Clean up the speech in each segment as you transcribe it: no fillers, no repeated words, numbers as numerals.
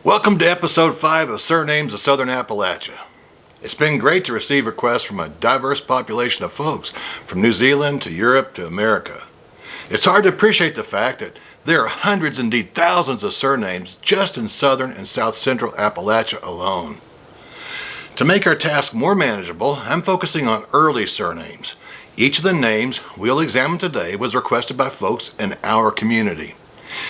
Welcome to episode 5 of Surnames of Southern Appalachia. It's been great to receive requests from a diverse population of folks from New Zealand to Europe to America. It's hard to appreciate the fact that there are hundreds, indeed thousands of surnames just in southern and south central Appalachia alone. To make our task more manageable, I'm focusing on early surnames. Each of the names we'll examine today was requested by folks in our community.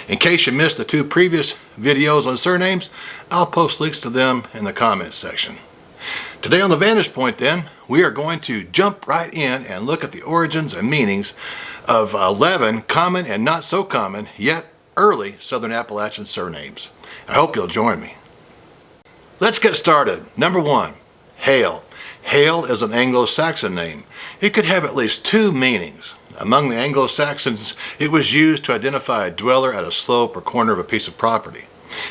In case you missed the 2 previous videos on surnames, I'll post links to them in the comments section. Today on the Vantage Point then, we are going to jump right in and look at the origins and meanings of 11 common and not so common, yet early Southern Appalachian surnames. I hope you'll join me. Let's get started. Number 1, Hale. Hale is an Anglo-Saxon name. It could have at least 2 meanings. Among the Anglo-Saxons, it was used to identify a dweller at a slope or corner of a piece of property.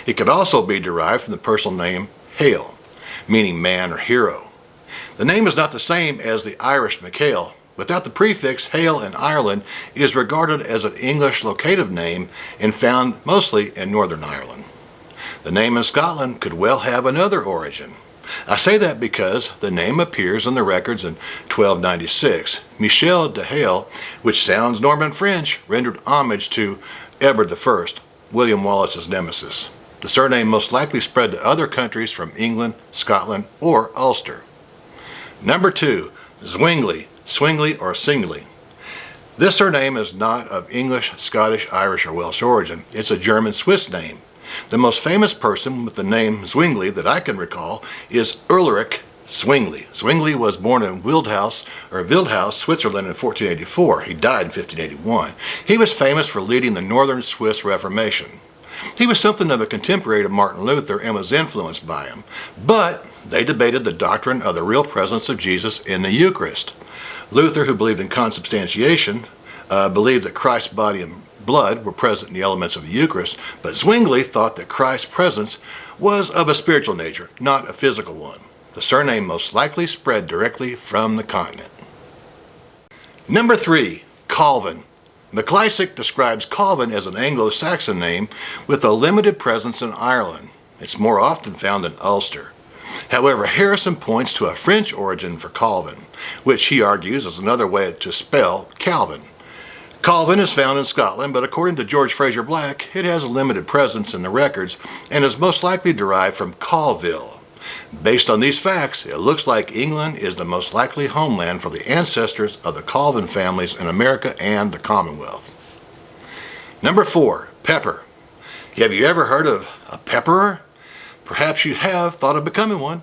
It could also be derived from the personal name Hale, meaning man or hero. The name is not the same as the Irish McHale. Without the prefix, Hale in Ireland is regarded as an English locative name and found mostly in Northern Ireland. The name in Scotland could well have another origin. I say that because the name appears in the records in 1296. Michel de Hale, which sounds Norman French, rendered homage to Edward I, William Wallace's nemesis. The surname most likely spread to other countries from England, Scotland, or Ulster. Number 2, Zwingli, Swingley or Singley. This surname is not of English, Scottish, Irish, or Welsh origin. It's a German-Swiss name. The most famous person with the name Zwingli that I can recall is Ulrich Zwingli. Zwingli was born in Wildhaus, Switzerland in 1484. He died in 1581. He was famous for leading the northern Swiss Reformation. He was something of a contemporary of Martin Luther and was influenced by him, but they debated the doctrine of the real presence of Jesus in the Eucharist. Luther, who believed in consubstantiation, believed that Christ's body and blood were present in the elements of the Eucharist, but Zwingli thought that Christ's presence was of a spiritual nature, not a physical one. The surname most likely spread directly from the continent. Number 3, Colvin. MacLeisic describes Colvin as an Anglo-Saxon name with a limited presence in Ireland. It's more often found in Ulster. However, Harrison points to a French origin for Colvin, which he argues is another way to spell Calvin. Colvin is found in Scotland, but according to George Fraser Black, it has a limited presence in the records and is most likely derived from Colville. Based on these facts, it looks like England is the most likely homeland for the ancestors of the Colvin families in America and the Commonwealth. Number 4, Pepper. Have you ever heard of a pepperer? Perhaps you have thought of becoming one.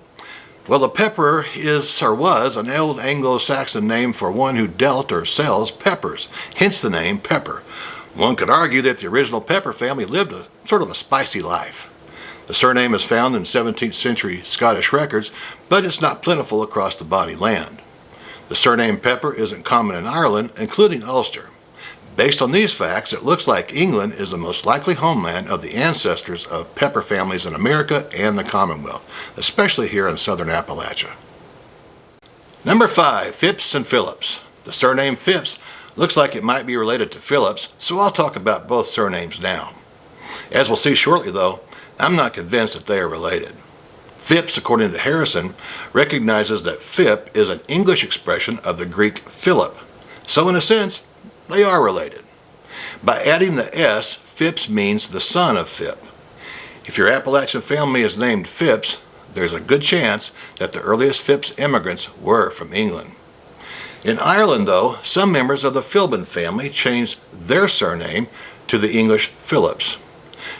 Well, a pepperer is or was an old Anglo-Saxon name for one who dealt or sells peppers, hence the name Pepper. One could argue that the original Pepper family lived a sort of a spicy life. The surname is found in 17th century Scottish records, but it's not plentiful across the body land. The surname Pepper isn't common in Ireland, including Ulster. Based on these facts, it looks like England is the most likely homeland of the ancestors of pepper families in America and the Commonwealth, especially here in southern Appalachia. Number 5, Phipps and Phillips. The surname Phipps looks like it might be related to Phillips, so I'll talk about both surnames now. As we'll see shortly though, I'm not convinced that they are related. Phipps, according to Harrison, recognizes that Phip is an English expression of the Greek Philip, so in a sense, they are related. By adding the S, Phipps means the son of Phip. If your Appalachian family is named Phipps, there's a good chance that the earliest Phipps immigrants were from England. In Ireland, though, some members of the Philbin family changed their surname to the English Phillips.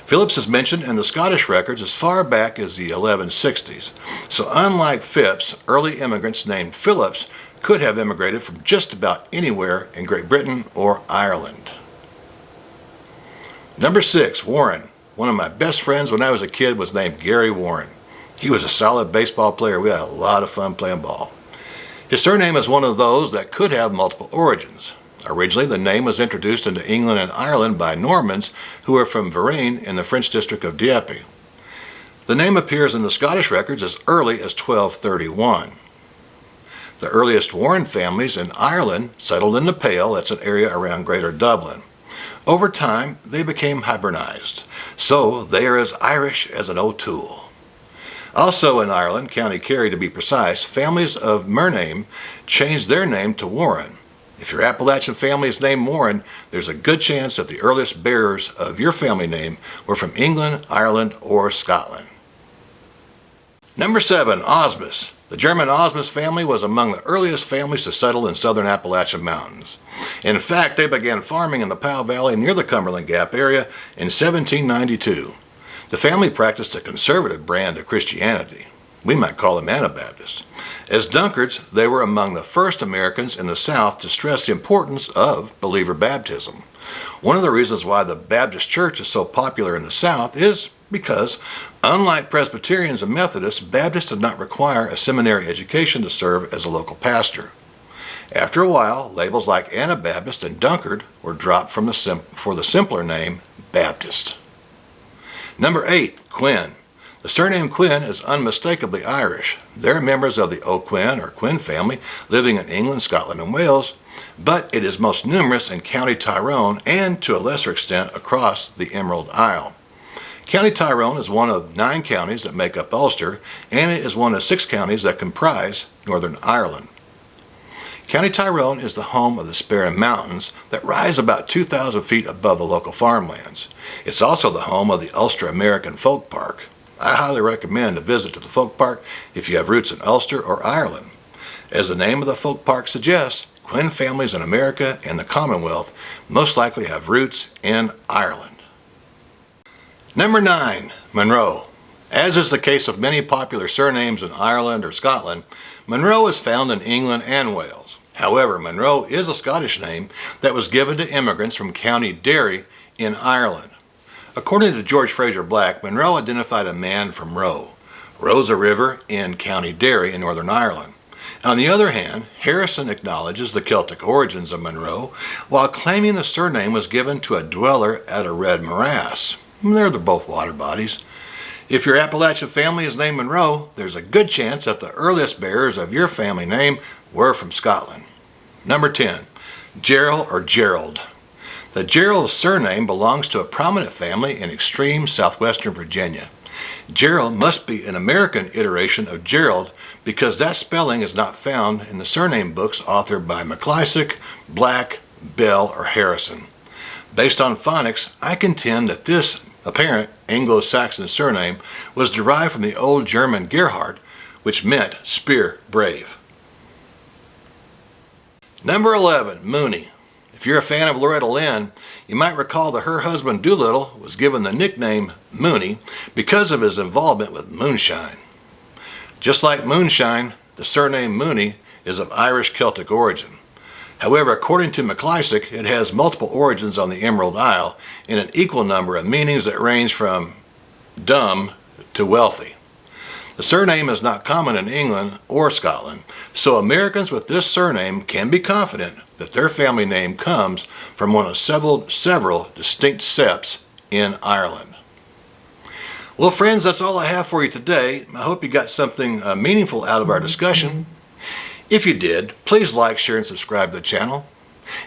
Phillips is mentioned in the Scottish records as far back as the 1160s. So unlike Phipps, early immigrants named Phillips could have immigrated from just about anywhere in Great Britain or Ireland. Number 6, Warren. One of my best friends when I was a kid was named Gary Warren. He was a solid baseball player. We had a lot of fun playing ball. His surname is one of those that could have multiple origins. Originally, the name was introduced into England and Ireland by Normans who were from Varennes in the French district of Dieppe. The name appears in the Scottish records as early as 1231. The earliest Warren families in Ireland settled in the Pale, that's an area around Greater Dublin. Over time, they became Hibernised. so they are as Irish as an O'Toole. Also in Ireland, County Kerry to be precise, families of Murname changed their name to Warren. If your Appalachian family is named Warren, there's a good chance that the earliest bearers of your family name were from England, Ireland, or Scotland. Number 7, Osmus. The German Osmus family was among the earliest families to settle in southern Appalachian mountains. In fact, they began farming in the Powell Valley near the Cumberland Gap area in 1792. The family practiced a conservative brand of Christianity. We might call them Anabaptists. As Dunkards, they were among the first Americans in the South to stress the importance of believer baptism. One of the reasons why the Baptist Church is so popular in the South is because, unlike Presbyterians and Methodists, Baptists did not require a seminary education to serve as a local pastor. After a while, labels like Anabaptist and Dunkard were dropped for the simpler name Baptist. Number 8, Quinn. The surname Quinn is unmistakably Irish. They're members of the O'Quinn or Quinn family living in England, Scotland, and Wales, but it is most numerous in County Tyrone and, to a lesser extent, across the Emerald Isle. County Tyrone is one of 9 counties that make up Ulster, and it is one of 6 counties that comprise Northern Ireland. County Tyrone is the home of the Sperrin Mountains that rise about 2,000 feet above the local farmlands. It's also the home of the Ulster American Folk Park. I highly recommend a visit to the Folk Park if you have roots in Ulster or Ireland. As the name of the Folk Park suggests, Quinn families in America and the Commonwealth most likely have roots in Ireland. Number 9, Monroe. As is the case of many popular surnames in Ireland or Scotland, Monroe is found in England and Wales. However, Monroe is a Scottish name that was given to immigrants from County Derry in Ireland. According to George Fraser Black, Monroe identified a man from Roe. Roe's a river in County Derry in Northern Ireland. On the other hand, Harrison acknowledges the Celtic origins of Monroe, while claiming the surname was given to a dweller at a red morass. They're both water bodies. If your Appalachian family is named Monroe, there's a good chance that the earliest bearers of your family name were from Scotland. Number 10, Gerald or Gerald. The Gerald surname belongs to a prominent family in extreme southwestern Virginia. Gerald must be an American iteration of Gerald because that spelling is not found in the surname books authored by McLysick, Black, Bell, or Harrison. Based on phonics, I contend that this apparent Anglo-Saxon surname was derived from the Old German Gerhard, which meant spear brave. Number 11, Mooney. If you're a fan of Loretta Lynn, you might recall that her husband Doolittle was given the nickname Mooney because of his involvement with moonshine. Just like moonshine, the surname Mooney is of Irish Celtic origin. However, according to McLysick, it has multiple origins on the Emerald Isle in an equal number of meanings that range from dumb to wealthy. The surname is not common in England or Scotland, so Americans with this surname can be confident that their family name comes from one of several distinct septs in Ireland. Well, friends, that's all I have for you today. I hope you got something meaningful out of our discussion. If you did, please like, share, and subscribe to the channel.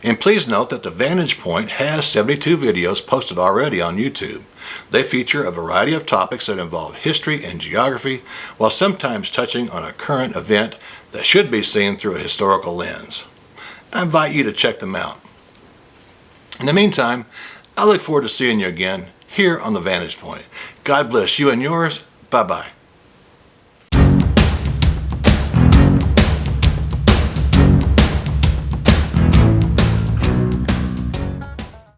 And please note that the Vantage Point has 72 videos posted already on YouTube. They feature a variety of topics that involve history and geography, while sometimes touching on a current event that should be seen through a historical lens. I invite you to check them out. In the meantime, I look forward to seeing you again here on the Vantage Point. God bless you and yours. Bye-bye.